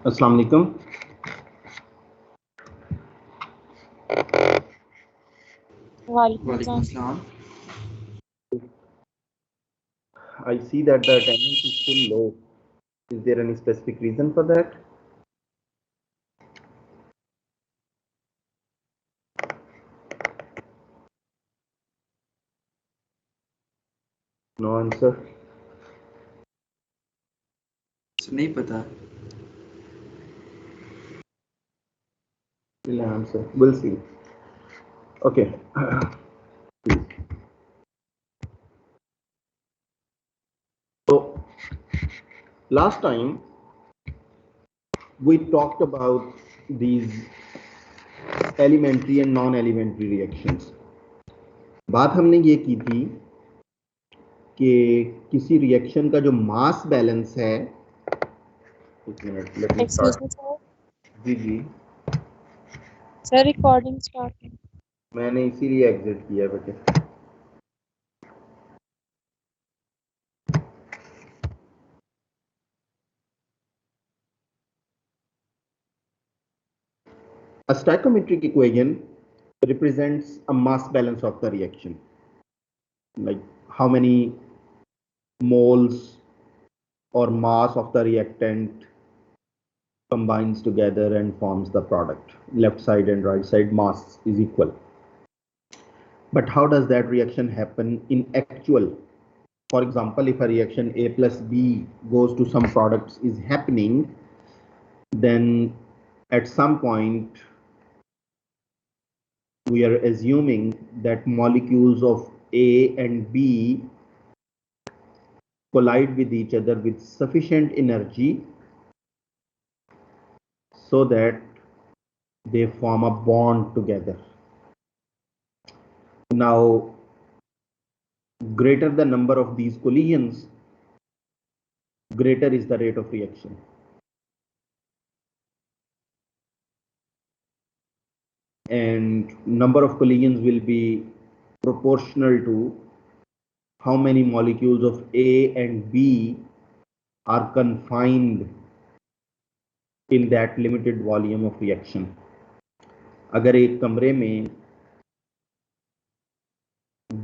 अस्सलाम वालेकुम। वालेकुम वालेकुम सलाम। अस्सलाम। I see that the attendance is still low. Is there any specific reason for that? No answer. नहीं पता। Will answer. We'll see. Okay. So last time we talked about these elementary and non-elementary reactions. बात हमने ये की थी कि किसी reaction का जो मास बैलेंस है, एक minute, let me excuse start. Me sir. जी जी, सर रिकॉर्डिंग स्टार्ट। मैंने इसीलिए एग्जिट किया बेटे। A stoichiometric equation represents a mass balance of the reaction, like how many moles or mass of the reactant combines together and forms the product. Left side and right side mass is equal. But how does that reaction happen in actual? For example, if a reaction A plus B goes to some products is happening, then at some point we are assuming that molecules of A and B collide with each other with sufficient energy so that they form a bond together. Now, greater the number of these collisions, greater is the rate of reaction. And number of collisions will be proportional to how many molecules of A and B are confined in that limited volume of reaction. अगर एक कमरे में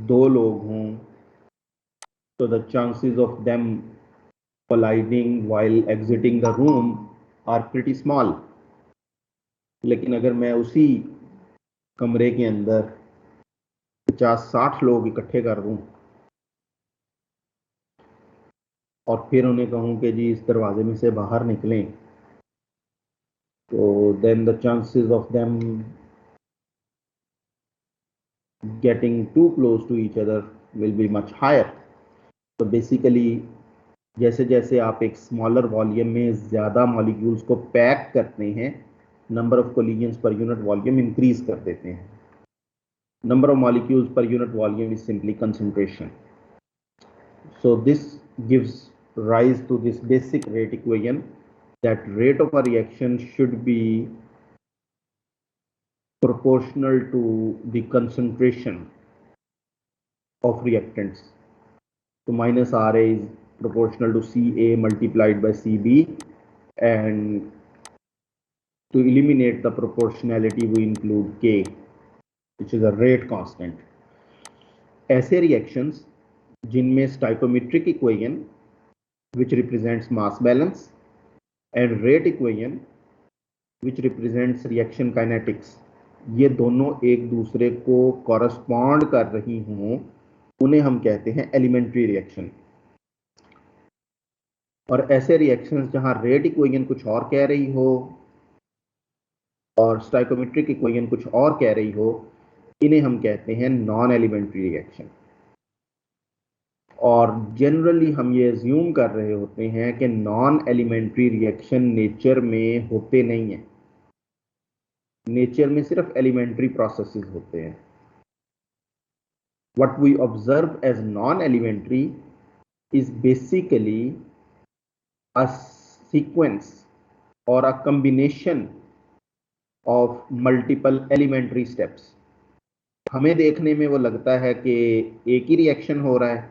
दो लोग हों, so the chances of them colliding while exiting the room are pretty small. लेकिन अगर मैं उसी कमरे के अंदर 50-60 लोग इकट्ठे कर दूं और फिर उन्हें कहूं कि जी इस दरवाजे में से बाहर निकलें, तो then the chances of them getting too close to each other will be much higher. तो बेसिकली जैसे जैसे आप एक स्मॉलर वॉल्यूम में ज़्यादा मॉलिक्यूल्स को पैक करते हैं, नंबर ऑफ कोलिजन्स पर यूनिट वॉल्यूम इंक्रीज कर देते हैं. Number of molecules per unit volume is simply concentration. So this gives rise to this basic rate equation, that rate of a reaction should be proportional to the concentration of reactants. So minus RA is proportional to CA multiplied by CB, and to eliminate the proportionality we include K, which is a rate constant. ऐसे reactions जिनमें stoichiometric equation which represents mass balance and rate equation which represents reaction kinetics, ये दोनों एक दूसरे को correspond कर रही हों, उन्हें हम कहते हैं elementary reaction. और ऐसे रिएक्शंस जहां रेट इक्वेशन कुछ और कह रही हो और स्टाइकोमेट्रिक इक्वेशन कुछ और कह रही हो, इन्हें हम कहते हैं नॉन एलिमेंट्री रिएक्शन. और जनरली हम ये एज्यूम कर रहे होते हैं कि नॉन एलिमेंट्री रिएक्शन नेचर में होते नहीं हैं. नेचर में सिर्फ एलिमेंट्री प्रोसेसेस होते हैं. What we observe as non elementary is basically a sequence or a combination of multiple elementary steps. हमें देखने में वो लगता है कि एक ही रिएक्शन हो रहा है,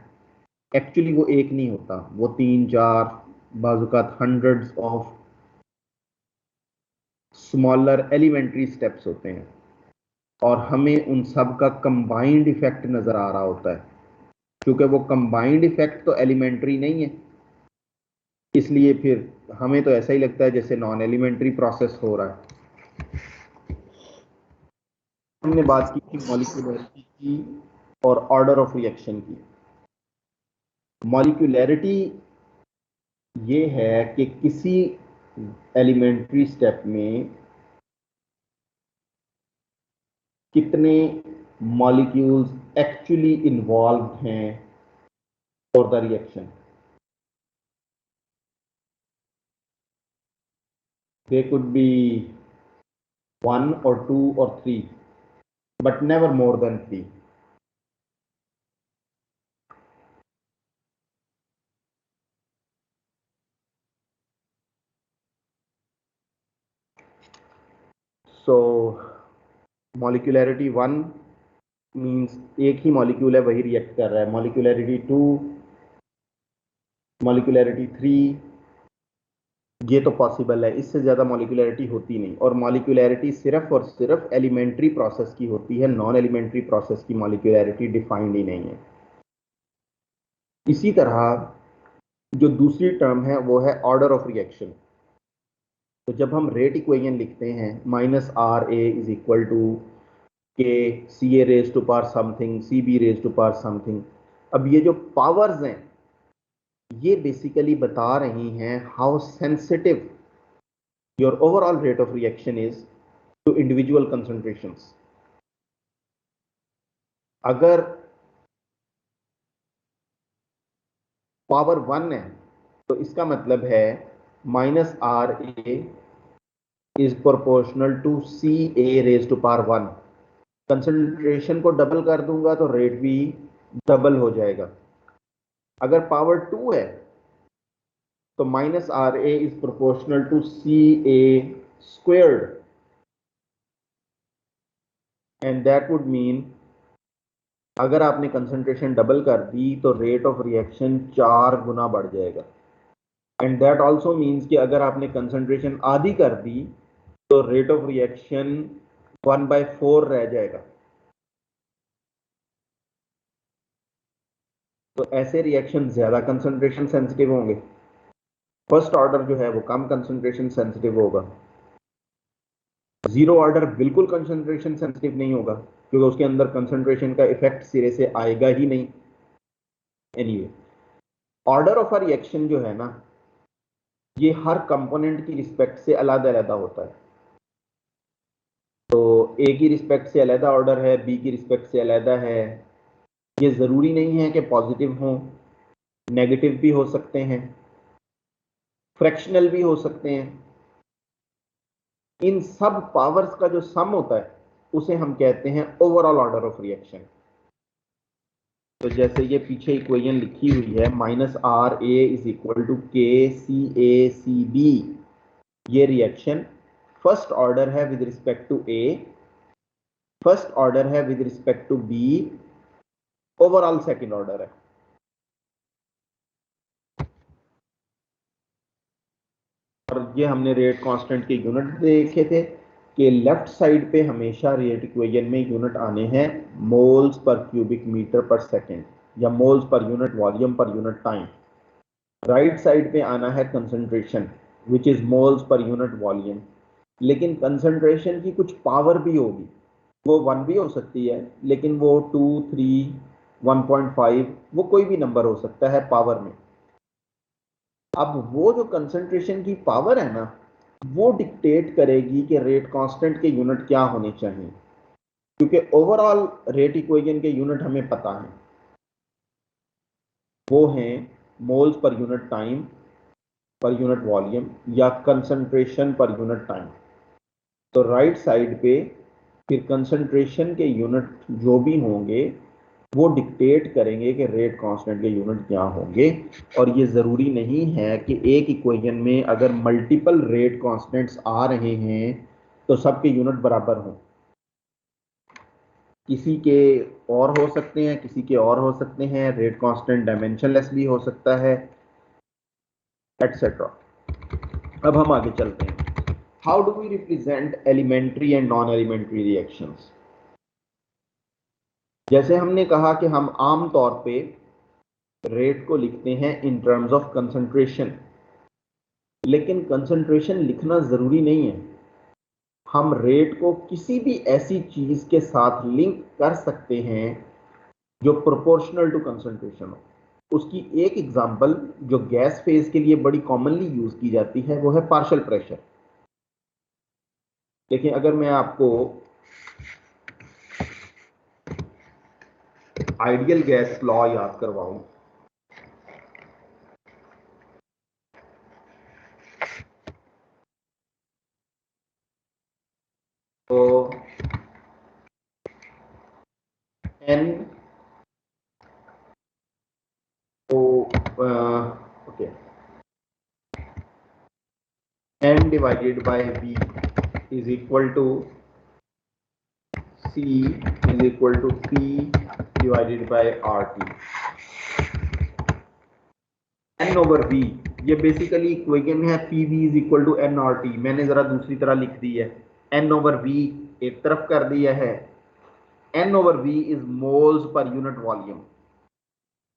एक्चुअली वो एक नहीं होता, वो 3-4 बाजुकात hundreds of smaller elementary steps होते हैं और हमें उन सब का कंबाइंड इफेक्ट नजर आ रहा होता है। क्योंकि वो कंबाइंड इफेक्ट तो एलिमेंट्री नहीं है, इसलिए फिर हमें तो ऐसा ही लगता है जैसे नॉन एलिमेंट्री प्रोसेस हो रहा है। हमने बात की थी मॉलिक्यूलरिटी की और ऑर्डर ऑफ रिएक्शन की। मॉलिक्यूलरिटी ये है कि किसी एलिमेंट्री स्टेप में कितने मॉलिक्यूल्स एक्चुअली इन्वॉल्व हैं for the reaction. They could be 1 or 2 or 3, but never more than 3. So molecularity 1 means एक ही मॉलिक्यूल है वही रिएक्ट कर रहा है। मॉलिक्यूलरिटी 2, मॉलिक्यूलरिटी 3, ये तो पॉसिबल है, इससे ज़्यादा मॉलिक्यूलरिटी होती नहीं। और मॉलिक्यूलरिटी सिर्फ और सिर्फ एलिमेंट्री प्रोसेस की होती है, नॉन एलिमेंट्री प्रोसेस की मॉलिक्यूलरिटी डिफाइंड ही नहीं है। इसी तरह जो दूसरी टर्म है वो है ऑर्डर ऑफ रिएक्शन। तो जब हम रेट इक्वेशन लिखते हैं -RA is equal to K CA raise to power something, CB raise to power something. अब ये जो पावर्स हैं ये बेसिकली बता रही हैं how sensitive your overall rate of reaction is to individual concentrations. अगर पावर 1 है तो इसका मतलब है -RA is proportional to CA raise to power 1। Concentration को डबल कर दूंगा तो रेट भी डबल हो जाएगा। अगर पावर 2 है तो -RA is proportional to CA squared, and that would mean अगर आपने कंसंट्रेशन डबल कर दी तो रेट ऑफ रिएक्शन 4 गुना बढ़ जाएगा। एंड दैट ऑल्सो मीन्स कि अगर आपने कंसंट्रेशन आधी कर दी तो रेट ऑफ रिएक्शन 1/4 रह जाएगा। तो ऐसे रिएक्शन ज्यादा कंसंट्रेशन सेंसिटिव होंगे। फर्स्ट ऑर्डर जो है वो कम कंसंट्रेशन सेंसिटिव होगा। जीरो ऑर्डर बिल्कुल कंसंट्रेशन सेंसिटिव नहीं होगा क्योंकि उसके अंदर कंसंट्रेशन का इफेक्ट सिरे से आएगा ही नहीं। Anyway, order of a reaction जो है ना ये हर कंपोनेंट की रिस्पेक्ट से अलग अलग होता है। तो ए की रिस्पेक्ट से अलग ऑर्डर है, बी की रिस्पेक्ट से अलग है। ये जरूरी नहीं है कि पॉजिटिव हो, नेगेटिव भी हो सकते हैं, फ्रैक्शनल भी हो सकते हैं। इन सब पावर्स का जो सम होता है उसे हम कहते हैं ओवरऑल ऑर्डर ऑफ रिएक्शन। तो जैसे ये पीछे इक्वेशन लिखी हुई है -RA is equal to KCACB, ये रिएक्शन फर्स्ट ऑर्डर है with respect to A, first order है with respect to B, overall second order है। और ये हमने रेट कांस्टेंट के यूनिट देखे थे कि लेफ्ट साइड पे हमेशा रेट इक्वेशन में यूनिट आने हैं मोल्स पर क्यूबिक मीटर पर सेकंड या moles per unit volume per unit time. Right side पे आना है concentration which is moles per unit volume. लेकिन कंसंट्रेशन की कुछ पावर भी होगी, वो 1 भी हो सकती है, लेकिन वो 2, 3, 1.5 वो कोई भी नंबर हो सकता है पावर में। अब वो जो कंसंट्रेशन की पावर है ना वो डिक्टेट करेगी कि रेट कांस्टेंट के यूनिट क्या होने चाहिए, क्योंकि ओवरऑल रेट इक्वेशन के यूनिट हमें पता है, वो हैं मोल्स पर यूनिट टाइम पर यूनिट वॉल्यूम या कंसंट्रेशन पर यूनिट टाइम। तो राइट साइड पे फिर कंसंट्रेशन के यूनिट जो भी होंगे वो डिक्टेट करेंगे कि रेट कांस्टेंट के यूनिट क्या होंगे। और ये ज़रूरी नहीं है कि एक इक्वेशन में अगर मल्टीपल रेट कांस्टेंट्स आ रहे हैं तो सबके यूनिट बराबर हों। किसी के और हो सकते हैं, किसी के और हो सकते हैं, रेट कांस्टेंट डायमेंशनलेस भी हो सकता है, एटसेट्रा। अब हम आगे चलते हैं। How do we represent elementary and non elementary reactions? जैसे हमने कहा कि हम आम तौर पे रेट को लिखते हैं इन टर्म्स ऑफ कंसंट्रेशन, लेकिन कंसंट्रेशन लिखना जरूरी नहीं है। हम रेट को किसी भी ऐसी चीज के साथ लिंक कर सकते हैं जो प्रोपोर्शनल टू कंसंट्रेशन हो। उसकी एक एग्जांपल जो गैस फेज के लिए बड़ी कॉमनली यूज की जाती है वो है पार्शियल प्रेशर। देखिए, अगर मैं आपको आइडियल गैस लॉ याद करवाऊं तो N okay, n divided by v is equal to c is equal to p divided by rt। n over v ये बेसिकली इक्वेशन है pv is equal to nrt। मैंने जरा दूसरी तरह लिख दी है, n over v एक तरफ कर दिया है। n over v is moles per unit volume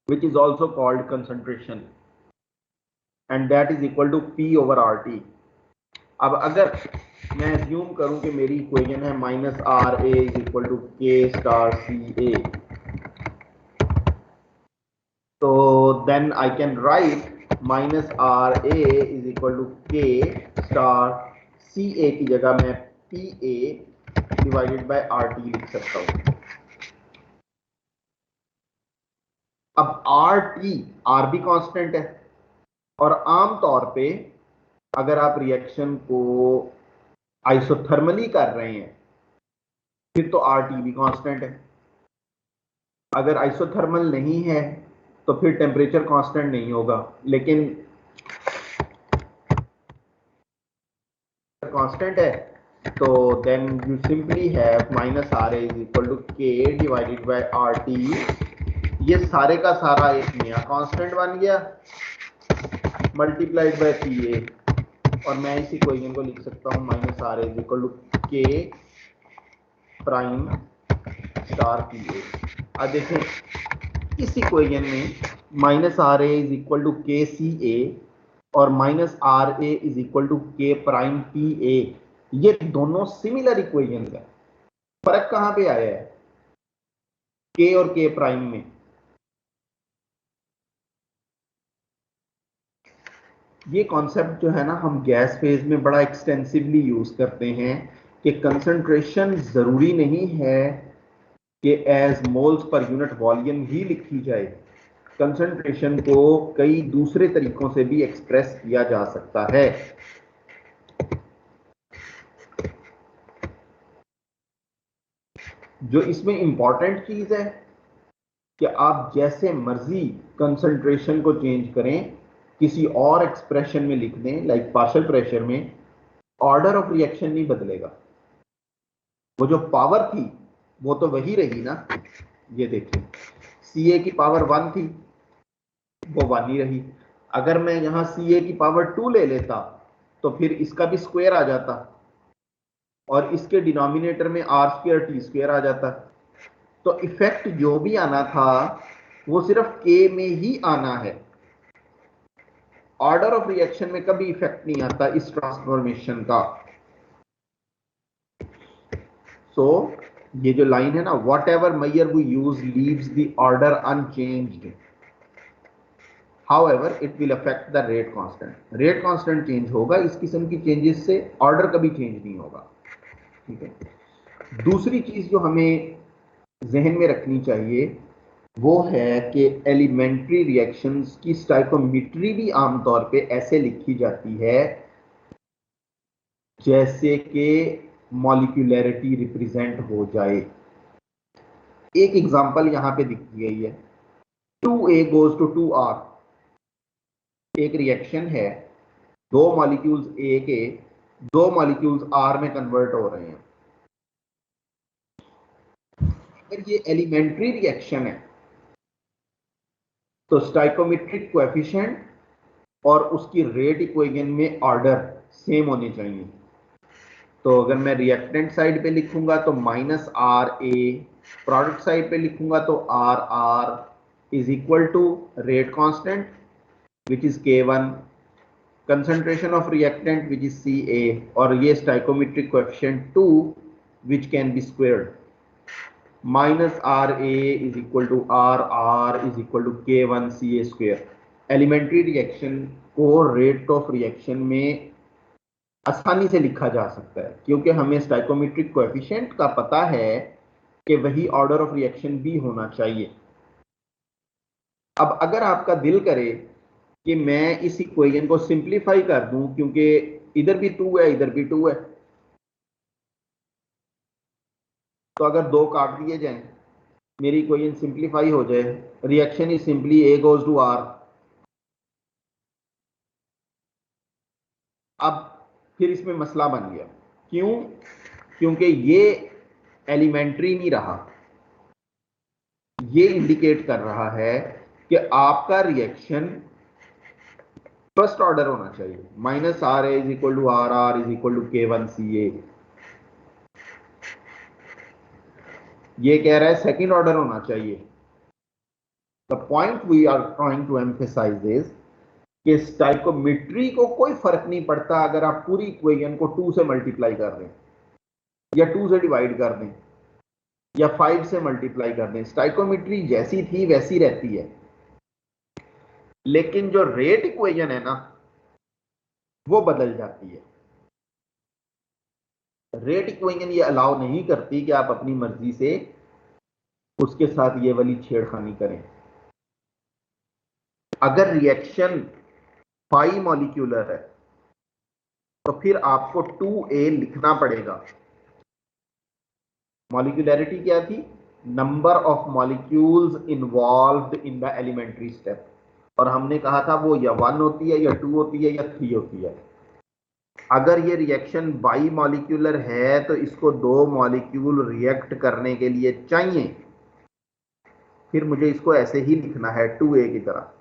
which is also called concentration and that is equal to p over rt। अब अगर मैं एज्यूम करूं कि मेरी इक्वेशन है minus R A is equal to K star C A, तो then I can write minus R A is equal to K star C A की जगह मैं P A divided by R T लिख सकता हूं। अब R T, R भी constant है और आमतौर पे अगर आप रिएक्शन को आइसोथर्मली कर रहे हैं फिर तो आर टी भी कांस्टेंट है। अगर आइसोथर्मल नहीं है तो फिर टेम्परेचर कांस्टेंट नहीं होगा, लेकिन कांस्टेंट है तो then you simply have minus R is equal to K divided by R T. ये सारे का सारा एक नया कांस्टेंट बन गया मल्टीप्लाइड बाय पी ए, और मैं इस इक्वेशन को लिख सकता हूं minus R is equal to K prime star P A. अब देखें इस इक्वेशन में minus R A is equal to K C A और minus R A is equal to K prime P A, ये दोनों सिमिलर इक्वेशंस है। फर्क कहां पे आया है? के और के प्राइम में। ये कॉन्सेप्ट जो है ना हम गैस फेज में बड़ा एक्सटेंसिवली यूज करते हैं कि कंसंट्रेशन जरूरी नहीं है कि as moles per unit volume ही लिखी जाए। कंसंट्रेशन को कई दूसरे तरीकों से भी एक्सप्रेस किया जा सकता है। जो इसमें इंपॉर्टेंट चीज है कि आप जैसे मर्जी कंसंट्रेशन को चेंज करें, किसी और एक्सप्रेशन में लिख दें लाइक पार्शियल प्रेशर में, ऑर्डर ऑफ रिएक्शन नहीं बदलेगा। वो जो पावर थी वो तो वही रही ना। ये देखिए सी ए की पावर 1 थी वो 1 ही रही। अगर मैं यहां सी ए की पावर 2 ले लेता तो फिर इसका भी स्क्वायर आ जाता और इसके डिनोमिनेटर में आर स्क्वायर टी स्क्वायर आ जाता। तो इफेक्ट जो भी आना था वो सिर्फ के में ही आना है। ऑर्डर ऑफ रिएक्शन में कभी इफेक्ट नहीं आता इस ट्रांसफॉर्मेशन का। सो ये जो लाइन है ना, whatever measure we use leaves the order unchanged, however it will affect the rate constant. Rate constant change होगा, इस किस्म की चेंजेस से ऑर्डर कभी चेंज नहीं होगा। ठीक है। दूसरी चीज जो हमें जहन में रखनी चाहिए वो है कि एलिमेंट्री रिएक्शंस की स्टाइकोमेट्री भी आमतौर पे ऐसे लिखी जाती है जैसे कि मॉलिक्यूलरिटी रिप्रेजेंट हो जाए। एक एग्जांपल यहां पे दिखी गई है, 2A goes to 2R। एक रिएक्शन है, दो मॉलिक्यूल्स A के दो मॉलिक्यूल्स R में कन्वर्ट हो रहे हैं। अगर ये एलिमेंट्री रिएक्शन है तो स्टाइकोमेट्रिक कोएफिशिएंट और उसकी रेट इक्वेशन में ऑर्डर सेम होने चाहिए। तो अगर मैं रिएक्टेंट साइड पे लिखूंगा तो minus R A, product side पे लिखूंगा तो R R is equal to rate constant which is K1, concentration of reactant which is Ca, और ये stoichiometric coefficient 2 which can be squared. Minus Ra is equal to Rr is equal to K1 Ca square. Elementary reaction को rate of reaction में आसानी से लिखा जा सकता है क्योंकि हमें stoichiometric coefficient का पता है कि वही order of reaction भी होना चाहिए। अब अगर आपका दिल करे कि मैं इस इक्वेशन को सिंप्लीफाई कर दूं क्योंकि इधर भी 2 है इधर भी 2 है, तो अगर 2 काट दिए जाएं मेरी इक्वेशन सिंप्लीफाई हो जाए, reaction is simply A goes to R। अब फिर इसमें मसला बन गया, क्यों? क्योंकि ये एलिमेंट्री नहीं रहा, ये इंडिकेट कर रहा है कि आपका रिएक्शन फर्स्ट ऑर्डर होना चाहिए। Minus R A is equal to R R is equal to K1 Ca। ये कह रहा है सेकंड ऑर्डर होना चाहिए। The point we are trying to emphasise is कि स्टाइकोमेट्री को कोई फर्क नहीं पड़ता अगर आप पूरी इक्वेशन को 2 से मल्टीप्लाई कर दें या 2 से डिवाइड कर दें या 5 से मल्टीप्लाई कर दें, स्टाइकोमेट्री जैसी थी वैसी रहती है। लेकिन जो रेट इक्वेशन है ना वो बदल जाती है। रेट इक्वेशन ये अलाउ नहीं करती कि आप अपनी मर्जी से उसके साथ ये वाली छेड़खानी करें। अगर रिएक्शन पाई मॉलिक्यूलर है तो फिर आपको 2A लिखना पड़ेगा। मॉलिक्यूलैरिटी क्या थी? Number of molecules involved in the elementary step, और हमने कहा था वो या 1 होती है या 2 होती है या 3 होती है। अगर ये रिएक्शन बाई मॉलिक्यूलर है तो इसको 2 मॉलिक्यूल रिएक्ट करने के लिए चाहिए, फिर मुझे इसको ऐसे ही लिखना है 2A की तरह।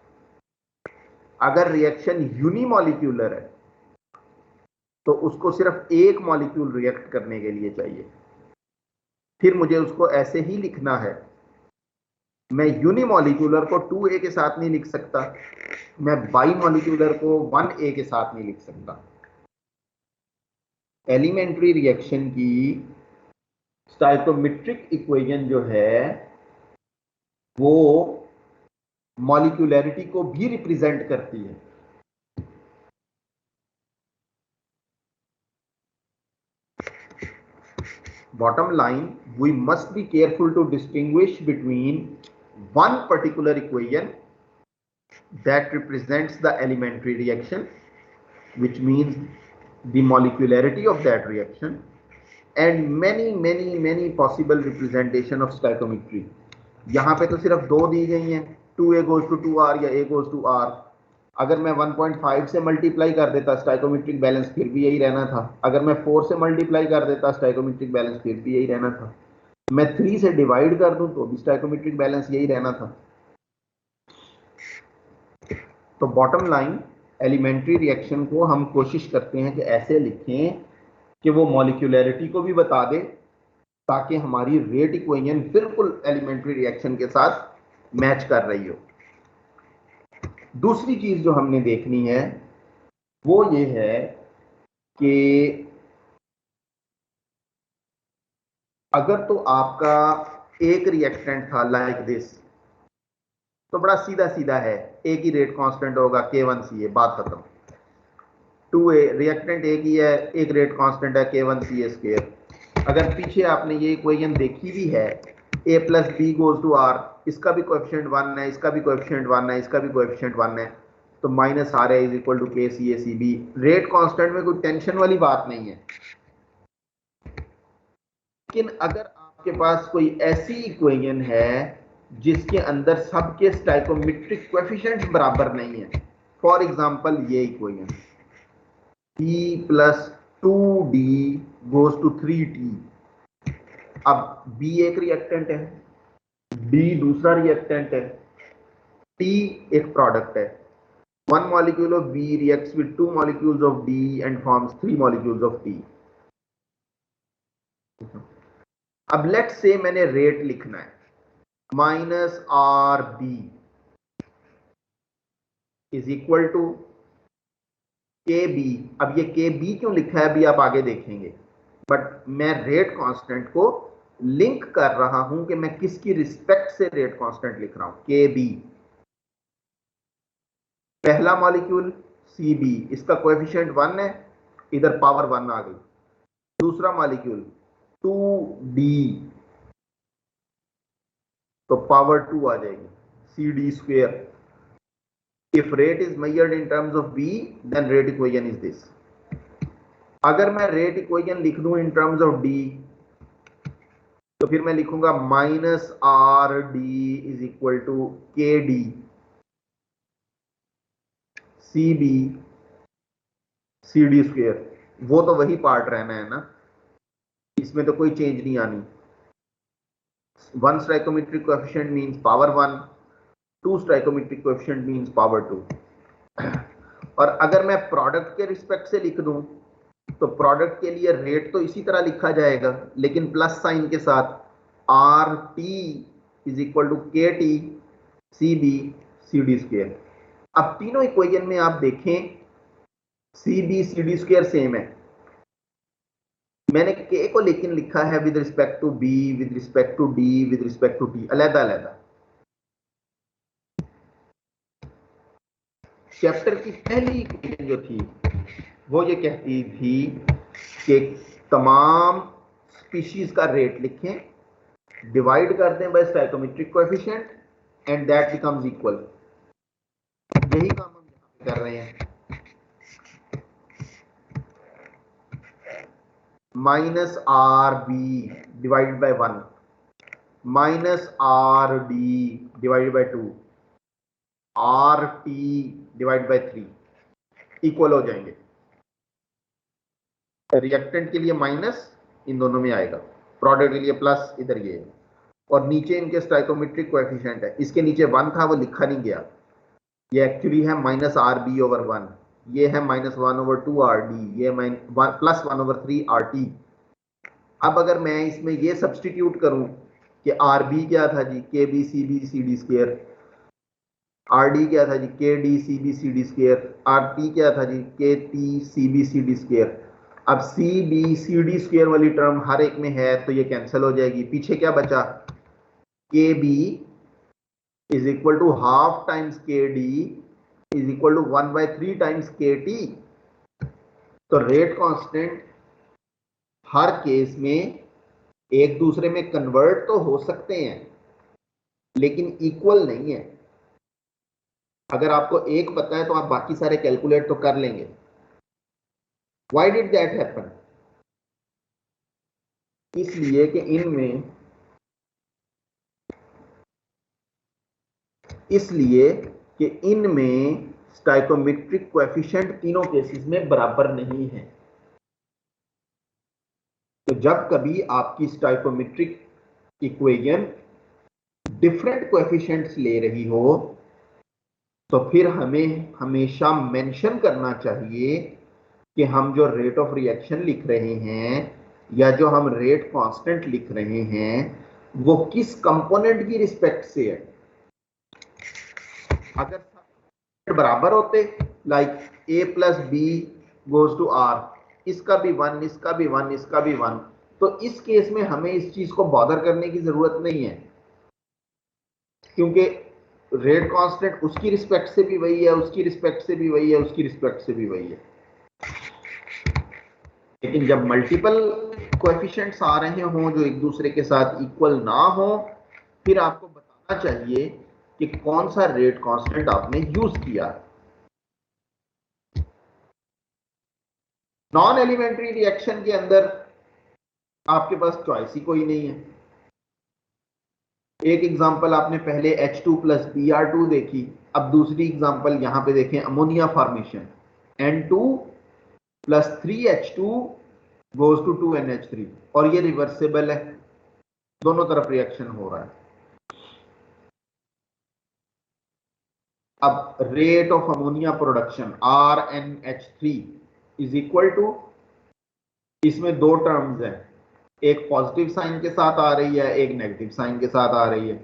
अगर रिएक्शन यूनिमॉलिक्यूलर है तो उसको सिर्फ एक मॉलिक्यूल रिएक्ट करने के लिए चाहिए, फिर मुझे उसको ऐसे ही लिखना है। मैं यूनिमॉलिक्यूलर को 2A के साथ नहीं लिख सकता, मैं बाई मॉलिक्यूलर को 1A के साथ नहीं लिख सकता। एलिमेंट्री रिएक्शन की स्टाइकोमेट्रिक इक्वेशन जो है वो मॉलिक्यूलैरिटी को भी रिप्रेजेंट करती है। Bottom line, we must be careful to distinguish between one particular equation that represents the elementary reaction, which means the molecularity of that reaction, and many possible representation of stoichiometry. यहाँ पे तो सिर्फ 2 दी गई हैं, 2A goes to 2R या A goes to R। अगर मैं 1.5 से मल्टीप्लाई कर देता स्टाइकोमेट्रिक बैलेंस फिर भी यही रहना था। अगर मैं 4 से मल्टीप्लाई कर देता स्टाइकोमेट्रिक बैलेंस फिर भी यही रहना था। मैं 3 से डिवाइड कर दूं तो भी स्टाइकोमेट्रिक बैलेंस यही रहना था। तो बॉटम लाइन, एलिमेंट्री रिएक्शन को हम कोशिश करते हैं कि ऐसे लिखें कि वो मॉलिक्यूलैरिटी को भी बता दे ताकि हमारी रेट इक्वेशन बिल्कुल एलिमेंट्री रिएक्शन के साथ मैच कर रही हो। दूसरी चीज जो हमने देखनी है वो ये है कि अगर तो आपका एक रिएक्टेंट था लाइक दिस, तो बड़ा सीधा सीधा है, एक ही रेट कांस्टेंट होगा K1 Ca, बात खत्म। 2A रिएक्टेंट एक ही है, एक रेट कांस्टेंट है K1 Ca स्क्वायर। अगर पीछे आपने ये इक्वेशन देखी भी है A plus B goes to R, इसका भी कोएफिशिएंट 1 है, इसका भी कोएफिशिएंट 1 है, इसका भी कोएफिशिएंट 1 है, तो minus R A is equal to K Ca Cb। Rate constant में कोई टेंशन वाली बात नहीं है। लेकिन अगर आपके पास कोई ऐसी इक्वेशन है जिसके अंदर सबके स्टाइकोमेट्रिक कोएफिशिएंट्स बराबर नहीं है, फॉर एग्जांपल ये equation T plus 2D goes to 3T। अब B एक रिएक्टेंट है, D दूसरा रिएक्टेंट है, T एक प्रोडक्ट है। 1 molecule of B reacts with 2 molecules of D and forms 3 molecules of T. अब लेट्स से मैंने रेट लिखना है minus R B is equal to K B. अब ये के बी क्यों लिखा है अभी आप आगे देखेंगे, बट मैं रेट कांस्टेंट को लिंक कर रहा हूं कि मैं किसकी रिस्पेक्ट से रेट कांस्टेंट लिख रहा हूं, के बी। पहला मॉलिक्यूल सी बी, इसका कोएफिशिएंट 1 है, इधर पावर 1 आ गई। दूसरा मॉलिक्यूल 2D, तो पावर 2 आ जाएगी, CD square. If rate is measured in terms of B, then rate equation is this. अगर मैं रेट इक्वेशन लिख दूं इन टर्म्स ऑफ D, तो फिर मैं लिखूंगा minus R D is equal to K D C B C D square. वो तो वही पार्ट रहना है ना, इसमें तो कोई चेंज नहीं आनी। 1 stoichiometric coefficient means power 1, 2 stoichiometric coefficient means power 2। और अगर मैं प्रोडक्ट के रिस्पेक्ट से लिख दूं, तो प्रोडक्ट के लिए रेट तो इसी तरह लिखा जाएगा, लेकिन प्लस साइन के साथ R T is equal to K T C B C D square. अब तीनों इक्वेशन में आप देखें C B C D square same है। मैंने के को लेकिन लिखा है with respect to B, with respect to D, with respect to T, अलग अलग। चैप्टर की पहली इक्वेशन जो थी वो ये कहती थी कि तमाम स्पीशीज का रेट लिखें, डिवाइड कर दें by stoichiometric coefficient, and that becomes equal. यही काम हम यहां पे कर रहे हैं। Minus R B divided by 1 minus R D divided by 2 R T divide by 3 equal हो जाएंगे। रिएक्टेंट के लिए माइनस इन दोनों में आएगा, प्रोडक्ट के लिए प्लस इधर ये है, और नीचे इनके स्टोइकोमेट्रिक कोएफिशिएंट है। इसके नीचे 1 था, वो लिखा नहीं गया, ये एक्चुअली है माइनस आर बी ओवर 1, ये है माइनस 1 ओवर 2 आर डी, ये प्लस 1 ओवर 3 आर टी। अब अगर मैं इसमें ये सब्सटीट्यूट करूं कि आर बी क्या था जी, k B C D square, R D क्या था जी, k D C D square, R T क्या था जी, k T C D square. अब C B C D square वाली टर्म हर एक में है, तो ये कैंसिल हो जाएगी। पीछे क्या बचा, K B is equal to half times K D is equal to 1/3 times K T. तो रेट कांस्टेंट हर केस में एक दूसरे में कन्वर्ट तो हो सकते हैं, लेकिन इक्वल नहीं है। अगर आपको एक पता है तो आप बाकी सारे कैलकुलेट तो कर लेंगे। Why did that happen? इसलिए कि इनमें स्टोइकोमेट्रिक कोएफिशिएंट तीनों केसेस में बराबर नहीं है। तो जब कभी आपकी स्टोइकोमेट्रिक इक्वेशन डिफरेंट कोएफिशिएंट्स ले रही हो, तो फिर हमें हमेशा मेंशन करना चाहिए कि हम जो रेट ऑफ रिएक्शन लिख रहे हैं या जो हम रेट कांस्टेंट लिख रहे हैं वो किस कंपोनेंट की रिस्पेक्ट से है। अगर बराबर होते, like a plus B goes to R, इसका भी 1, इसका भी 1, इसका भी 1, तो इस केस में हमें इस चीज को बॉदर करने की जरूरत नहीं है, क्योंकि रेट कांस्टेंट उसकी रिस्पेक्ट से भी वही है, उसकी रिस्पेक्ट से भी वही है, उसकी रिस्पेक्ट से भी वही है। लेकिन जब मल्टीपल कोएफिशिएंट्स आ रहे हों जो एक दूसरे के साथ इक्वल ना हो, फिर आपको बताना चाहिए कि कौन सा रेट कांस्टेंट आपने यूज किया। नॉन एलिमेंट्री रिएक्शन के अंदर आपके पास चॉइस ही कोई नहीं है। एक एग्जांपल आपने पहले H2 प्लस Br2 देखी, अब दूसरी एग्जांपल यहां पे देखें, ammonia formation, N2 plus 3H2 goes to 2NH3, और ये रिवर्सिबल है, दोनों तरफ रिएक्शन हो रहा है। अब rate of ammonia production RnH3 is equal to, इसमें दो टर्म्स हैं, एक पॉजिटिव साइन के साथ आ रही है, एक नेगेटिव साइन के साथ आ रही है।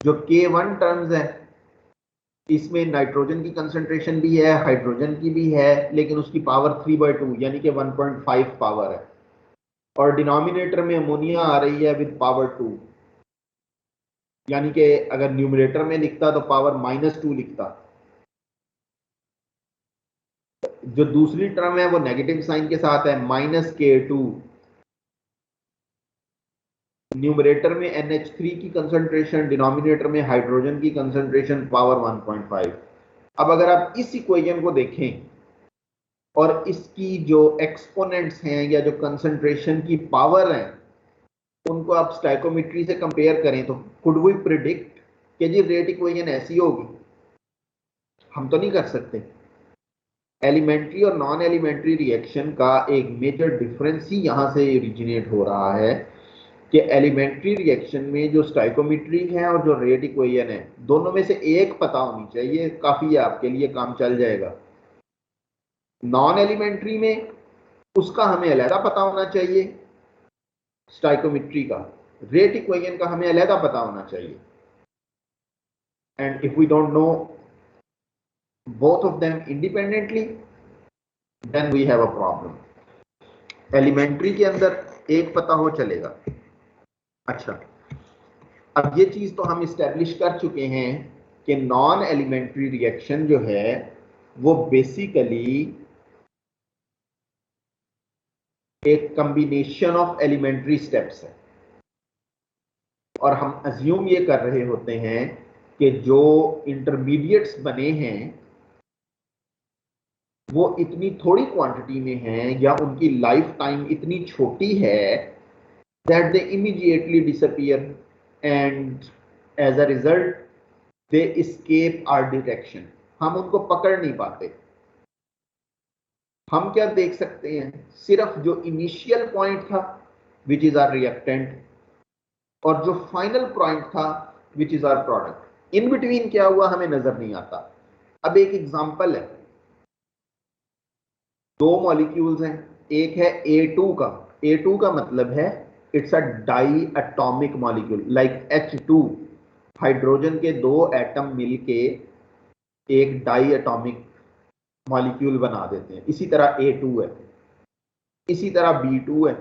जो K1 टर्म्स है इसमें नाइट्रोजन की कंसंट्रेशन भी है, हाइड्रोजन की भी है, लेकिन उसकी पावर 3/2 यानी कि 1.5 पावर है। और डिनोमिनेटर में अमोनिया आ रही है विद पावर 2, यानी कि अगर न्यूमरेटर में लिखता तो पावर -2 लिखता। जो दूसरी टर्म है वो नेगेटिव साइन के साथ है, -K2। न्यूमरेटर में NH3 की कंसंट्रेशन, डिनोमिनेटर में हाइड्रोजन की कंसंट्रेशन, पावर 1.5। अब अगर आप इस इक्वेशन को देखें और इसकी जो एक्सपोनेंट्स हैं या जो कंसंट्रेशन की पावर है उनको आप स्टाइकोमेट्री से कंपेयर करें तो कुड वी प्रिडिक्ट कि जी रेट इक्वेशन ऐसी होगी? हम तो नहीं कर सकते। एलिमेंट्री और नॉन एलिमेंट्री रिएक्शन का एक मेजर डिफरेंस ही यहां से ओरिजिनेट हो रहा है कि एलिमेंट्री रिएक्शन में जो स्टाइकोमेट्री है और जो रेट इक्वेशन है, दोनों में से एक पता होनी चाहिए, काफी है आपके लिए, काम चल जाएगा। नॉन एलिमेंट्री में उसका हमें अलहदा पता होना चाहिए, स्टाइकोमेट्री का, रेट इक्वेशन का हमें अलहदा पता होना चाहिए। And if we don't know both of them independently, then we have a problem. Elementary के अंदर एक पता हो चलेगा। अच्छा, अब ये चीज तो हम इस्टेब्लिश कर चुके हैं कि नॉन एलिमेंट्री रिएक्शन जो है वो बेसिकली एक कॉम्बिनेशन ऑफ एलिमेंट्री स्टेप्स है, और हम अज्यूम ये कर रहे होते हैं कि जो इंटरमीडिएट्स बने हैं वो इतनी थोड़ी क्वांटिटी में हैं या उनकी लाइफ टाइम इतनी छोटी है that they immediately disappear and as a result they escape our detection. हम उनको पकड़ नहीं पाते। हम क्या देख सकते हैं? सिर्फ जो इनिशियल पॉइंट था विच इज आर रिएक्टेंट, और जो फाइनल पॉइंट था which is our product. In between क्या हुआ हमें नजर नहीं आता। अब एक एग्जांपल है, दो मॉलिक्यूल्स हैं, एक है A2 का। A2 का मतलब है it's a diatomic molecule, like H2। Hydrogen के दो एटम मिलके एक डाई एटॉमिक मॉलिक्यूल बना देते हैं, इसी तरह A2 है, इसी तरह B2 है।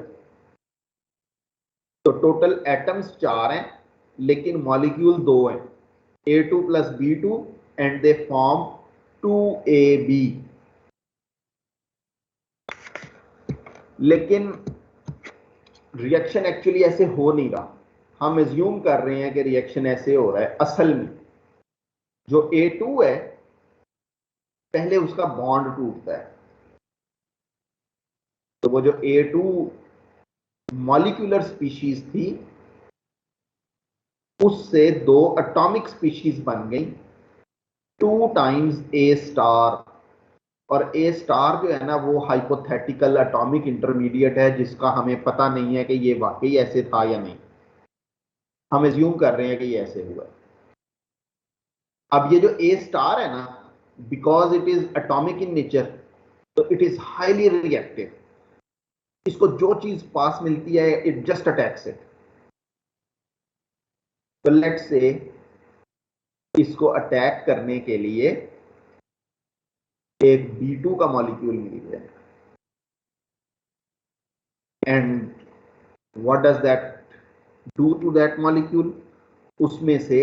तो टोटल एटम्स 4 हैं लेकिन मॉलिक्यूल 2 हैं, A2 + B2, and they form 2AB। लेकिन रिएक्शन एक्चुअली ऐसे हो नहीं रहा। हम एज्यूम कर रहे हैं कि रिएक्शन ऐसे हो रहा है। असल में जो A2 है पहले उसका बॉन्ड टूटता है, तो वो जो A2 मॉलिक्यूलर स्पीशीज थी उससे दो एटॉमिक स्पीशीज बन गई, 2 टाइम्स A*। और A* जो है ना वो हाइपोथेटिकल एटॉमिक इंटरमीडिएट है जिसका हमें पता नहीं है कि ये वाकई ऐसे था या नहीं। हम एज्यूम कर रहे हैं कि ये ऐसे हुआ। अब ये जो A* है ना, because it is atomic in nature, तो इट इज हाईली रिएक्टिव। इसको जो चीज पास मिलती है इट जस्ट अटैक्स इट। तो लेट्स से इसको अटैक करने के लिए एक B2 का मॉलिक्यूल मिल गया, and what does that do to that molecule? उसमें से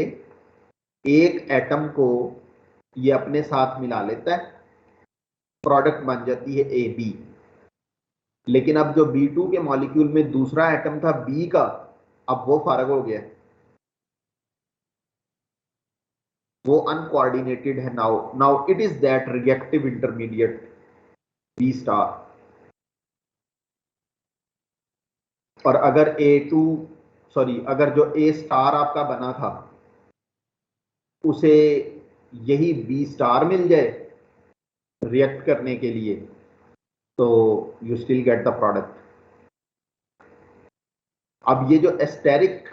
एक एटम को ये अपने साथ मिला लेता है, प्रोडक्ट बन जाती है AB। लेकिन अब जो B2 के मॉलिक्यूल में दूसरा एटम था B का, अब वो फारग हो गया, वो अनकोऑर्डिनेटेड है। Now it is that reactive intermediate B*। और अगर अगर जो A* आपका बना था उसे यही B* मिल जाए रिएक्ट करने के लिए, तो you still get the product. अब ये जो एस्टेरिक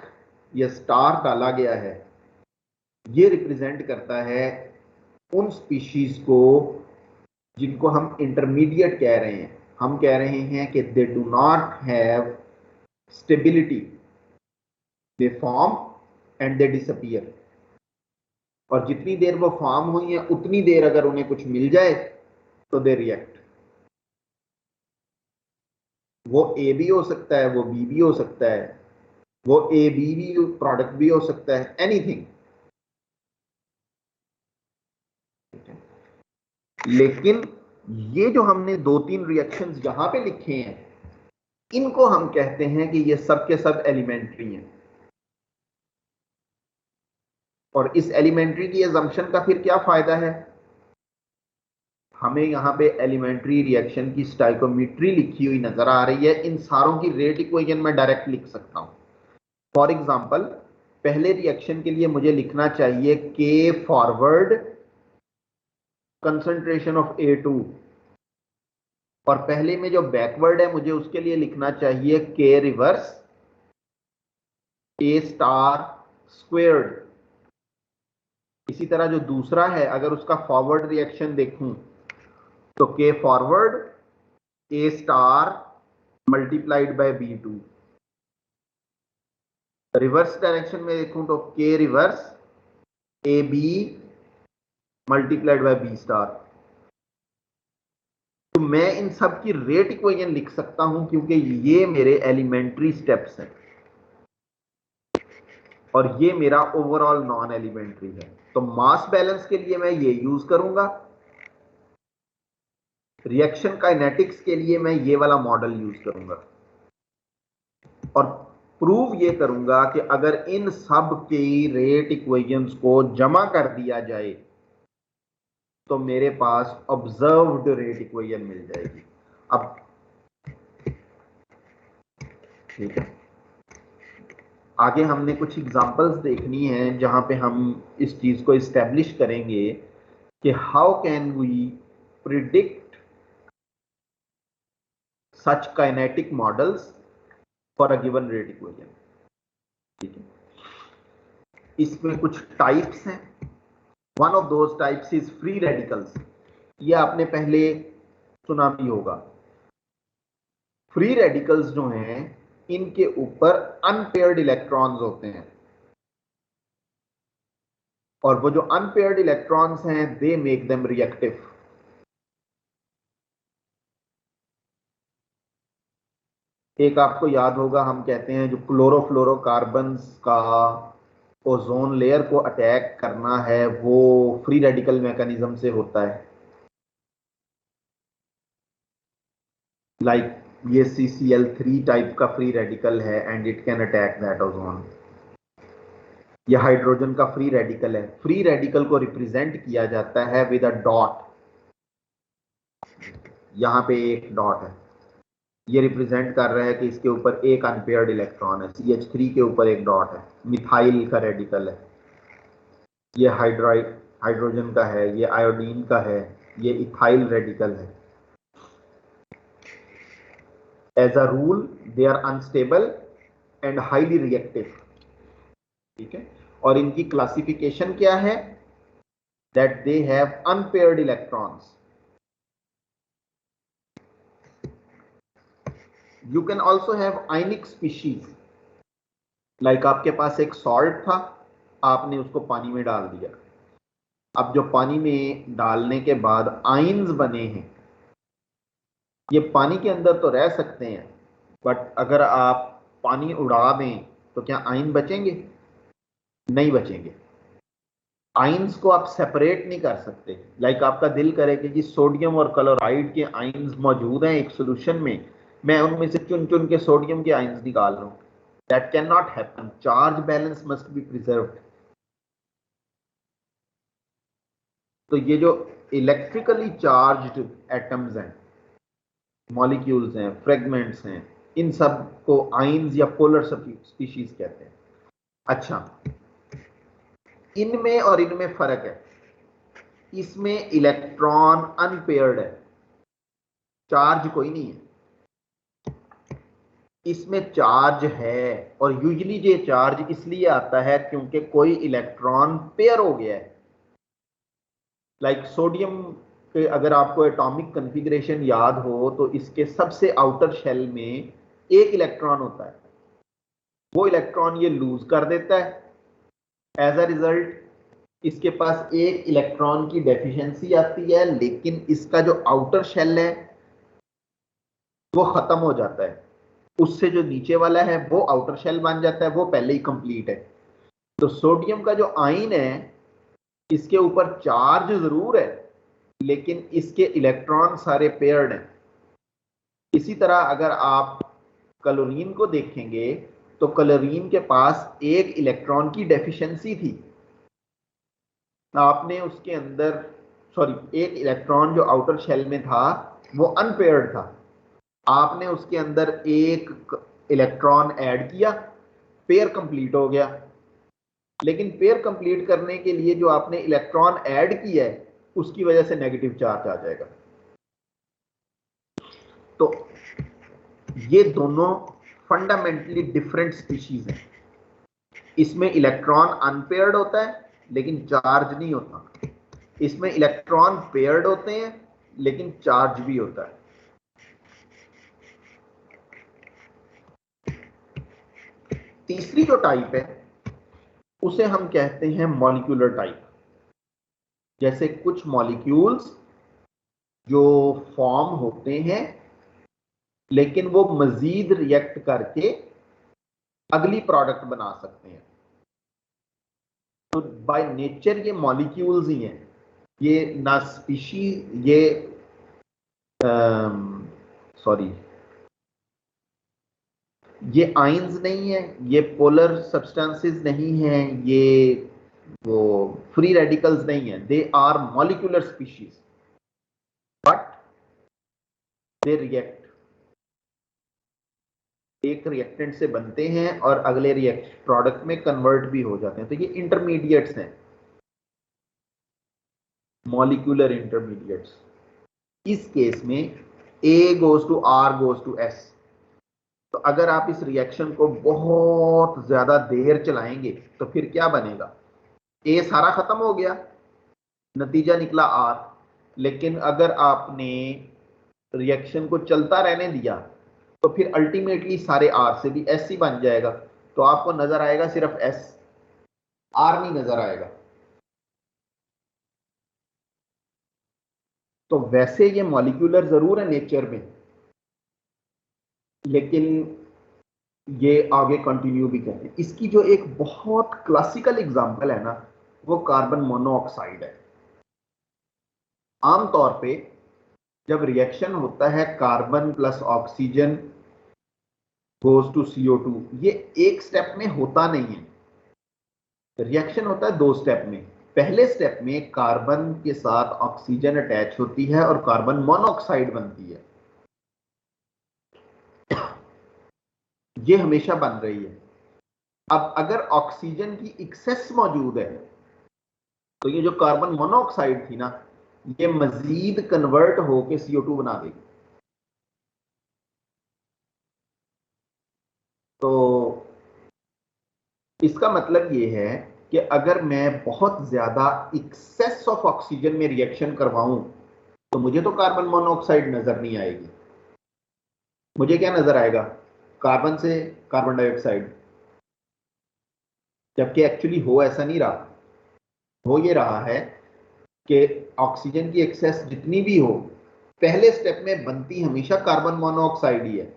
या स्टार डाला गया है ये रिप्रेजेंट करता है उन स्पीशीज को जिनको हम इंटरमीडिएट कह रहे हैं। हम कह रहे हैं कि they do not have stability, they form and they disappear. और जितनी देर वो फॉर्म हुई है उतनी देर अगर उन्हें कुछ मिल जाए तो दे रिएक्ट। वो ए भी हो सकता है, वो बी भी हो सकता है, वो ए बी भी प्रोडक्ट भी हो सकता है, एनीथिंग। लेकिन ये जो हमने 2-3 रिएक्शंस यहां पे लिखे हैं, इनको हम कहते हैं कि ये सब के सब एलिमेंट्री हैं। और इस एलिमेंट्री की अजम्पशन का फिर क्या फायदा है? हमें यहां पे एलिमेंट्री रिएक्शन की स्टाइकोमेट्री लिखी हुई नजर आ रही है। इन सारों की रेट इक्वेशन मैं डायरेक्ट लिख सकता हूं। फॉर एग्जांपल, पहले रिएक्शन के लिए मुझे लिखना चाहिए के फॉरवर्ड कंसंट्रेशन ऑफ A2, और पहले में जो बैकवर्ड है मुझे उसके लिए लिखना चाहिए के रिवर्स A स्टार स्क्वेयर्ड। इसी तरह जो दूसरा है, अगर उसका फॉरवर्ड रिएक्शन देखूं तो के forward A star multiplied by B2। Reverse direction में देखूं तो के reverse AB multiplied by B star. तो मैं इन सब की रेट इक्वेशन लिख सकता हूं क्योंकि ये मेरे एलिमेंट्री स्टेप्स हैं और ये मेरा ओवरऑल नॉन एलिमेंट्री है। तो मास बैलेंस के लिए मैं ये यूज करूंगा, रिएक्शन काइनेटिक्स के लिए मैं ये वाला मॉडल यूज करूंगा, और प्रूव ये करूंगा कि अगर इन सब के रेट इक्वेशंस को जमा कर दिया जाए तो मेरे पास ऑब्जर्व्ड रेट इक्वेशन मिल जाएगी। अब ठीक है, आगे हमने कुछ एग्जांपल्स देखनी है जहां पे हम इस चीज को इस्टेब्लिश करेंगे कि how can we predict such kinetic models for a given rate equation. ठीक है, इसमें कुछ टाइप्स हैं। One of those types is free radicals. ये आपने पहले सुना भी होगा। फ्री रेडिकल्स जो हैं, इनके ऊपर अनपेयर्ड इलेक्ट्रॉन्स होते हैं, और वो जो अनपेयर्ड इलेक्ट्रॉन्स हैं दे मेक देम रिएक्टिव। एक आपको याद होगा, हम कहते हैं जो क्लोरोफ्लोरोकार्बन्स का ओजोन लेयर को अटैक करना है वो फ्री रेडिकल मैकेनिज्म से होता है। लाइक ये CCl3 टाइप का फ्री रेडिकल है and it can attack that ozone. ये हाइड्रोजन का फ्री रेडिकल है। फ्री रेडिकल को रिप्रेजेंट किया जाता है विद अ डॉट। यहां पे एक डॉट है, ये रिप्रेजेंट कर रहा है कि इसके ऊपर एक अनपेयर्ड इलेक्ट्रॉन है। CH3 के ऊपर एक डॉट है, मिथाइल का रेडिकल है। ये हाइड्रोजन का है, ये आयोडीन का है, ये इथाइल रेडिकल है। As a rule they are unstable and highly reactive. ठीक है, और इनकी क्लासिफिकेशन क्या है? That they have unpaired electrons. You can also have ionic species. Like आपके पास एक सॉल्ट था, आपने उसको पानी में डाल दिया। अब जो पानी में डालने के बाद आयंस बने हैं, ये पानी के अंदर तो रह सकते हैं, बट अगर आप पानी उड़ा दें तो क्या आयन बचेंगे? नहीं बचेंगे। आयंस को आप सेपरेट नहीं कर सकते। लाइक आपका दिल करे कि जी सोडियम और क्लोराइड के आयंस मौजूद हैं एक सॉल्यूशन में, मैं उनमें से चुन चुन के सोडियम के आयंस निकाल रहा हूं। That can not happen. Charge balance must be preserved. तो ये जो इलेक्ट्रिकली चार्ज्ड एटम्स हैं, मॉलिक्यूल्स हैं, फ्रेगमेंट्स हैं, इन सब को आयंस या पोलर स्पीशीज कहते हैं। अच्छा, इनमें और इनमें फर्क है। इसमें इलेक्ट्रॉन अनपेयर्ड है, चार्ज कोई नहीं है। इसमें चार्ज है, और यूजुअली ये चार्ज इसलिए आता है क्योंकि कोई इलेक्ट्रॉन पेयर हो गया है। लाइक सोडियम कि अगर आपको एटॉमिक कॉन्फ़िगरेशन याद हो तो इसके सबसे आउटर शेल में एक इलेक्ट्रॉन होता है, वो इलेक्ट्रॉन ये लूज कर देता है। एज अ रिजल्ट इसके पास एक इलेक्ट्रॉन की डेफिशिएंसी आती है, लेकिन इसका जो आउटर शेल है वो खत्म हो जाता है। उससे जो नीचे वाला है वो आउटर शेल बन जाता है, वो पहले ही कंप्लीट है। तो सोडियम का जो आयन है इसके ऊपर चार्ज जरूर है, लेकिन इसके इलेक्ट्रॉन सारे पेयर्ड हैं। इसी तरह अगर आप क्लोरीन को देखेंगे तो क्लोरीन के पास एक इलेक्ट्रॉन की डेफिशिएंसी थी, आपने उसके अंदर एक इलेक्ट्रॉन जो आउटर शेल में था वो अनपेयर्ड था, आपने उसके अंदर एक इलेक्ट्रॉन ऐड किया, पेयर कंप्लीट हो गया। लेकिन पेयर कंप्लीट करने के लिए जो आपने इलेक्ट्रॉन ऐड किया है उसकी वजह से नेगेटिव चार्ज आ जाएगा। तो ये दोनों फंडामेंटली डिफरेंट स्पीशीज हैं। इसमें इलेक्ट्रॉन अनपेयर्ड होता है लेकिन चार्ज नहीं होता, इसमें इलेक्ट्रॉन पेयर्ड होते हैं लेकिन चार्ज भी होता है। तीसरी जो टाइप है उसे हम कहते हैं मॉलिक्यूलर टाइप। जैसे कुछ मॉलिक्यूल्स जो फॉर्म होते हैं लेकिन वो मजीद रिएक्ट करके अगली प्रोडक्ट बना सकते हैं। तो बाय नेचर ये मॉलिक्यूल्स ही हैं, ये ना स्पीशी, ये ये आयंस नहीं है, ये पोलर सब्सटेंसेस नहीं है, ये वो फ्री रेडिकल्स नहीं है, they are molecular species but they react, एक रिएक्टेंट से बनते हैं और अगले रिएक्ट प्रोडक्ट में कन्वर्ट भी हो जाते हैं। तो ये इंटरमीडिएट्स हैं, मॉलिक्यूलर इंटरमीडिएट्स। इस केस में A goes to R goes to S। तो अगर आप इस रिएक्शन को बहुत ज्यादा देर चलाएंगे तो फिर क्या बनेगा, A सारा खत्म हो गया, नतीजा निकला R। लेकिन अगर आपने रिएक्शन को चलता रहने दिया तो फिर अल्टीमेटली सारे R से भी S ही बन जाएगा, तो आपको नजर आएगा सिर्फ S, R नहीं नजर आएगा। तो वैसे ये मॉलिक्यूलर जरूर है नेचर में, लेकिन ये आगे कंटिन्यू भी करते हैं। इसकी जो एक बहुत क्लासिकल एग्जांपल है ना वो कार्बन मोनोऑक्साइड है। आमतौर पे जब रिएक्शन होता है carbon plus oxygen goes to CO2, ये एक स्टेप में होता नहीं है, रिएक्शन होता है दो स्टेप में। पहले स्टेप में कार्बन के साथ ऑक्सीजन अटैच होती है और कार्बन मोनोऑक्साइड बनती है, ये हमेशा बन रही है। अब अगर ऑक्सीजन की एक्सेस मौजूद है तो ये जो कार्बन मोनोऑक्साइड थी ना ये मजीद कन्वर्ट होकर CO2 बना देगी। तो इसका मतलब ये है कि अगर मैं बहुत ज्यादा एक्सेस ऑफ ऑक्सीजन में रिएक्शन करवाऊं तो मुझे तो कार्बन मोनोऑक्साइड नजर नहीं आएगी, मुझे क्या नजर आएगा, कार्बन से कार्बन डाइऑक्साइड। जबकि एक्चुअली हो ऐसा नहीं रहा, हो ये रहा है कि ऑक्सीजन की एक्सेस जितनी भी हो पहले स्टेप में बनती हमेशा कार्बन मोनोऑक्साइड ही है।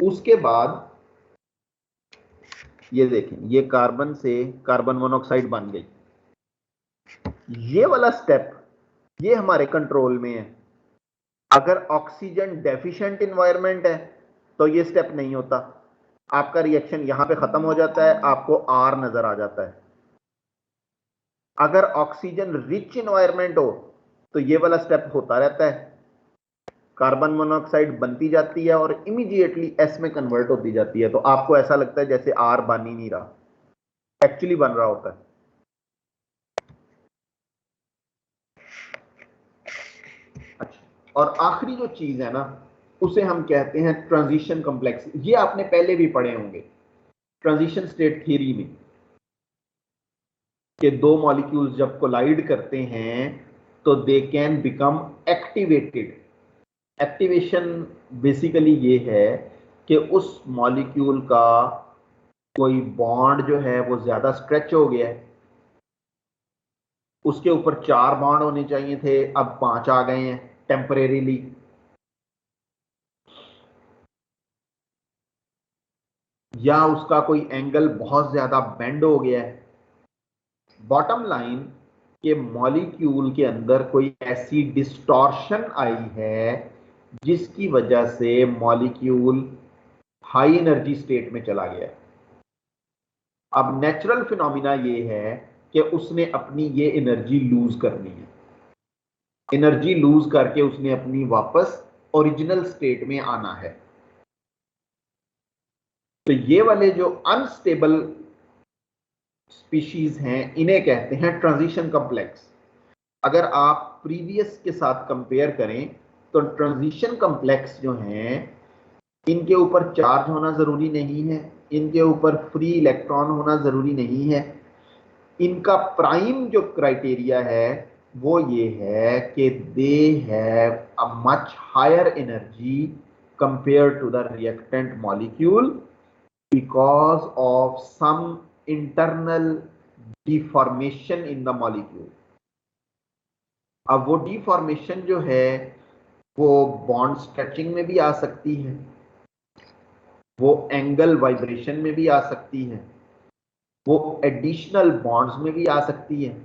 उसके बाद ये देखें, ये कार्बन से कार्बन मोनोऑक्साइड बन गई, ये वाला स्टेप ये हमारे कंट्रोल में है। अगर ऑक्सीजन डेफिशिएंट इन्वायरमेंट है तो ये स्टेप नहीं होता, आपका रिएक्शन यहां पे खत्म हो जाता है, आपको R नजर आ जाता है। अगर ऑक्सीजन रिच इन्वायरमेंट हो तो ये वाला स्टेप होता रहता है, कार्बन मोनोऑक्साइड बनती जाती है और इमीडिएटली S में कन्वर्ट होती जाती है। तो आपको ऐसा लगता है जैसे R बन ही नहीं रहा, एक्चुअली बन रहा होता है। अच्छा, और आखिरी जो चीज है ना उसे हम कहते हैं ट्रांजिशन कॉम्प्लेक्स। ये आपने पहले भी पढ़े होंगे ट्रांजिशन स्टेट थ्योरी में। कि दो मॉलिक्यूल्स जब कोलाइड करते हैं तो they can become activated. Activation basically ये है कि उस मॉलिक्यूल का कोई बॉन्ड जो है वो ज्यादा स्ट्रेच हो गया है, उसके ऊपर 4 बॉन्ड होने चाहिए थे, अब 5 आ गए हैं टेम्परेरीली। या उसका कोई एंगल बहुत ज्यादा बेंड हो गया है। बॉटम लाइन के मॉलिक्यूल के अंदर कोई ऐसी डिस्टॉर्शन आई है जिसकी वजह से मॉलिक्यूल हाई एनर्जी स्टेट में चला गया। अब नेचुरल फिनोमिना ये है कि उसने अपनी ये एनर्जी लूज करनी है। एनर्जी लूज करके उसने अपनी वापस ओरिजिनल स्टेट में आना है। तो ये वाले जो अनस्टेबल स्पीशीज हैं इन्हें कहते हैं ट्रांजिशन कॉम्प्लेक्स। अगर आप प्रीवियस के साथ कंपेयर करें तो ट्रांजिशन कॉम्प्लेक्स जो हैं इनके ऊपर चार्ज होना जरूरी नहीं है, इनके ऊपर फ्री इलेक्ट्रॉन होना जरूरी नहीं है। इनका प्राइम जो क्राइटेरिया है वो ये है कि they have a much higher energy compare to the reactant molecule because of some internal deformation in the molecule. अब वो डिफॉर्मेशन जो है वो बॉन्ड स्ट्रेचिंग में भी आ सकती है, वो एंगल वाइब्रेशन में भी आ सकती है, वो एडिशनल बॉन्ड्स में भी आ सकती है।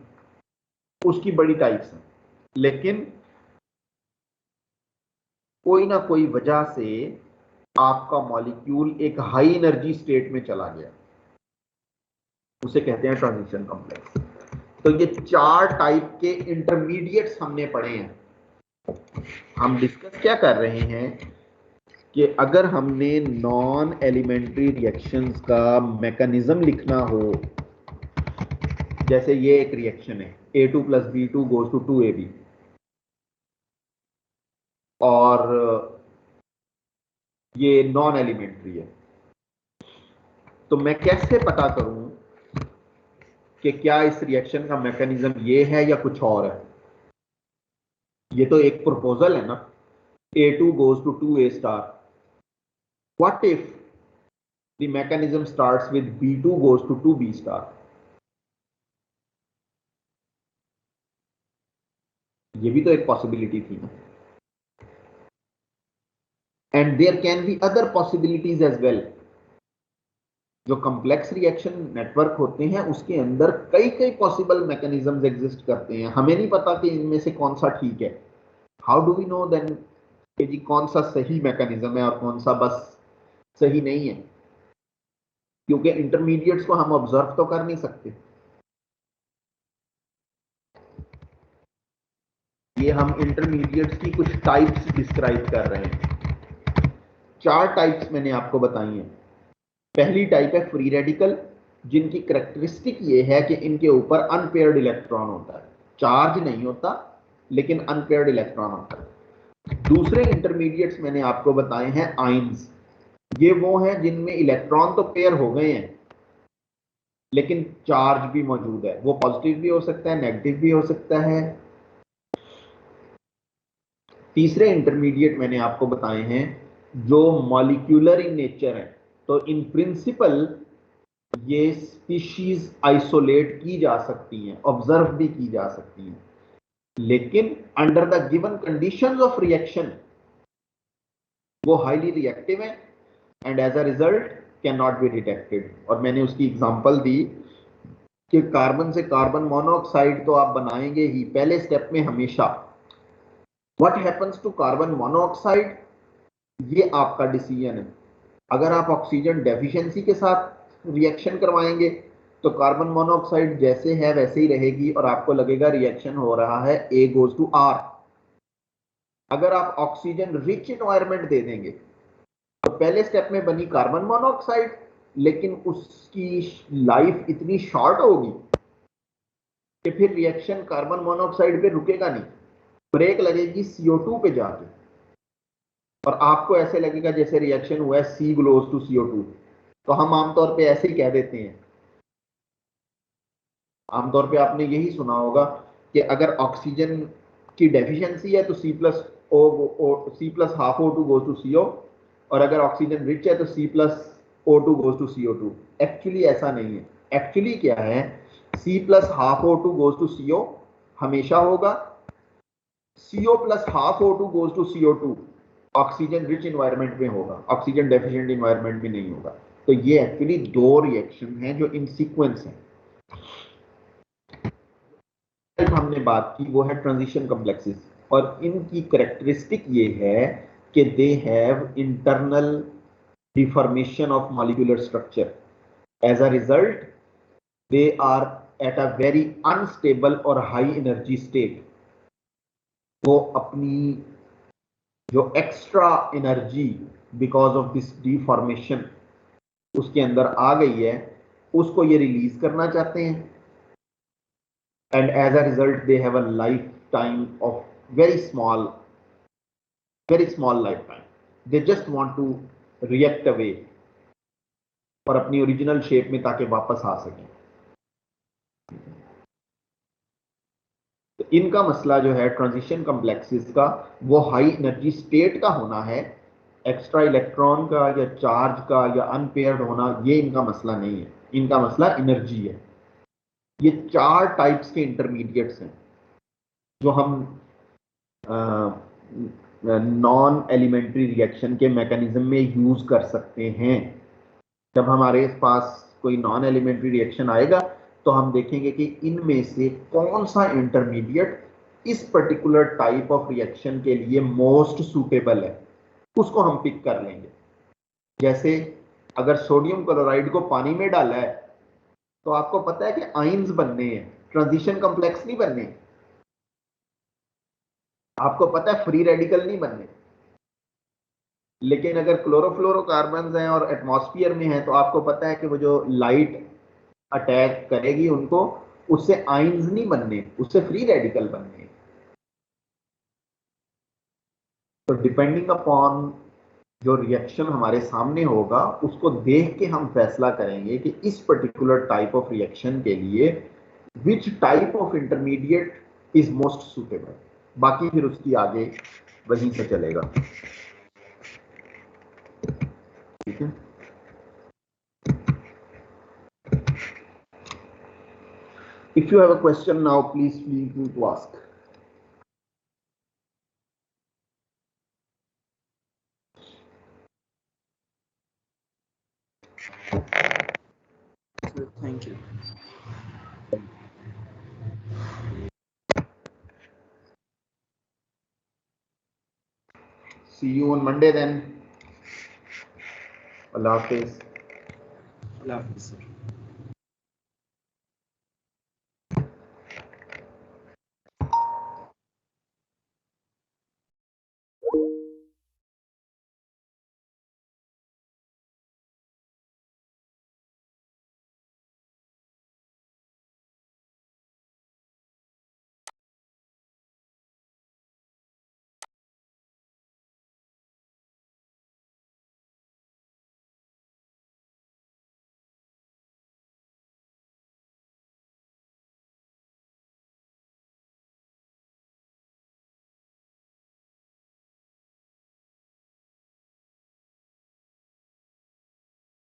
उसकी बड़ी टाइप्स हैं, लेकिन कोई ना कोई वजह से आपका मॉलिक्यूल एक हाई एनर्जी स्टेट में चला गया, उसे कहते हैं ट्रांजिशन कॉम्प्लेक्स। तो ये 4 टाइप के इंटरमीडिएट्स हमने पढ़े हैं। हम डिस्कस क्या कर रहे हैं कि अगर हमने नॉन एलिमेंट्री रिएक्शंस का मैकेनिज्म लिखना हो, जैसे ये एक रिएक्शन है A2 + B2 goes to 2AB, और ये नॉन एलिमेंट्री है, तो मैं कैसे पता करूं कि क्या इस रिएक्शन का मैकेनिज्म ये है या कुछ और है? ये तो एक प्रपोजल है ना, A2 goes to 2A star. What if the mechanism starts with B2 goes to 2B star? ये भी तो एक पॉसिबिलिटी थी ना। And there can be other possibilities as well. जो कॉम्प्लेक्स रिएक्शन नेटवर्क होते हैं उसके अंदर कई कई पॉसिबल मैकेनिज्म्स एग्जिस्ट करते हैं, हमें नहीं पता कि इनमें से कौन सा ठीक है। How do we know then कि जी कौन सा सही मैकेनिज्म है और कौन सा बस सही नहीं है? क्योंकि इंटरमीडिएट्स को हम ऑब्जर्व तो कर नहीं सकते। ये हम इंटरमीडिएट्स की कुछ टाइप्स डिस्क्राइब कर रहे हैं। 4 टाइप्स मैंने आपको बताई हैं। पहली टाइप है फ्री रेडिकल, जिनकी कैरेक्टरिस्टिक ये है कि इनके ऊपर अनपेयर्ड इलेक्ट्रॉन होता है, चार्ज नहीं होता लेकिन अनपेयर्ड इलेक्ट्रॉन होता है। दूसरे इंटरमीडिएट्स मैंने आपको बताए हैं आइंस। ये वो हैं जिनमें इलेक्ट्रॉन तो पेयर हो गए हैं लेकिन चार्ज भी मौजूद है, वो पॉजिटिव भी हो सकता है, नेगेटिव भी हो सकता है। तीसरे इंटरमीडिएट मैंने आपको बताए हैं जो मॉलिक्यूलर इन नेचर है। तो इन प्रिंसिपल ये स्पीशीज आइसोलेट की जा सकती हैं, ऑब्जर्व भी की जा सकती हैं, लेकिन under the given conditions of reaction वो हाईली रिएक्टिव है and as a result can not be detected. और मैंने उसकी एग्जांपल दी कि कार्बन से कार्बन मोनोऑक्साइड तो आप बनाएंगे ही पहले स्टेप में हमेशा। What happens to carbon monoxide, ये आपका डिसीजन है। अगर आप ऑक्सीजन डेफिशिएंसी के साथ रिएक्शन करवाएंगे तो कार्बन मोनोऑक्साइड जैसे है वैसे ही रहेगी और आपको लगेगा रिएक्शन हो रहा है A goes to R। अगर आप ऑक्सीजन रिच एनवायरनमेंट दे देंगे तो पहले स्टेप में बनी कार्बन मोनोऑक्साइड, लेकिन उसकी लाइफ इतनी शॉर्ट होगी कि फिर रिएक्शन कार्बन मोनोऑक्साइड पे रुकेगा नहीं, ब्रेक लगेगी CO2 पे जाके और आपको ऐसे लगेगा जैसे रिएक्शन हुआ है C गोes to CO2। तो हम आमतौर पे ऐसे ही कह देते हैं। आमतौर पे आपने यही सुना होगा कि अगर ऑक्सीजन की डेफिशिएंसी है तो C+half O2 goes to CO, और अगर ऑक्सीजन रिच है तो C+O2 goes to CO2। Actually ऐसा नहीं है। एक्चुअली क्या है, C+half O2 goes to CO हमेशा होगा, CO+half O2 goes to CO2 oxygen rich environment में होगा, ऑक्सीजन डेफिशिएंट इन्वायरमेंट में नहीं होगा। तो ये एक्चुअली दो रिएक्शन हैं जो इन सीक्वेंस हैं। हमने बात की वो है ट्रांजिशन कॉम्प्लेक्सेस, और इनकी कैरेक्टरिस्टिक ये है कि they have internal deformation of molecular structure. As a result they are at a very unstable और हाई एनर्जी स्टेट। वो अपनी जो extra energy because of this deformation उसके अंदर आ गई है, उसको ये रिलीज करना चाहते हैं, and as a result they have a lifetime of very small lifetime. They just want to react away और अपनी ओरिजिनल शेप में ताकि वापस आ सकें। तो इनका मसला जो है ट्रांजिशन कॉम्प्लेक्सेस का, वो हाई एनर्जी स्टेट का होना है, एक्स्ट्रा इलेक्ट्रॉन का या चार्ज का या अनपेयर्ड होना, ये इनका मसला नहीं है। इनका मसला एनर्जी है। ये 4 टाइप्स के इंटरमीडिएट्स हैं जो हम नॉन एलिमेंट्री रिएक्शन के मैकेनिज्म में यूज कर सकते हैं। जब हमारे पास कोई नॉन एलिमेंट्री रिएक्शन आएगा तो हम देखेंगे कि इनमें से कौन सा इंटरमीडिएट इस पर्टिकुलर टाइप ऑफ रिएक्शन के लिए मोस्ट सूटेबल है, उसको हम पिक कर लेंगे। जैसे अगर सोडियम क्लोराइड को पानी में डाला है तो आपको पता है कि आयंस बनने हैं, ट्रांजिशन कॉम्प्लेक्स नहीं बनने। आपको पता है फ्री रेडिकल नहीं बनने। लेकिन अगर क्लोरोफ्लोरोकार्बन्स हैं और एटमॉस्फेयर में हैं तो आपको पता है कि वो जो लाइट अटैक करेगी उनको, उससे आयंस नहीं बनने, उससे फ्री रेडिकल बनने। तो डिपेंडिंग अपॉन जो रिएक्शन हमारे सामने होगा उसको देख के हम फैसला करेंगे कि इस पर्टिकुलर टाइप ऑफ रिएक्शन के लिए which type of intermediate is most suitable. बाकी फिर उसकी आगे वहीं से चलेगा। ठीक है। If you have a question now, please feel free to ask. Thank you. See you on Monday then. Allah Hafiz. Allah Hafiz, sir.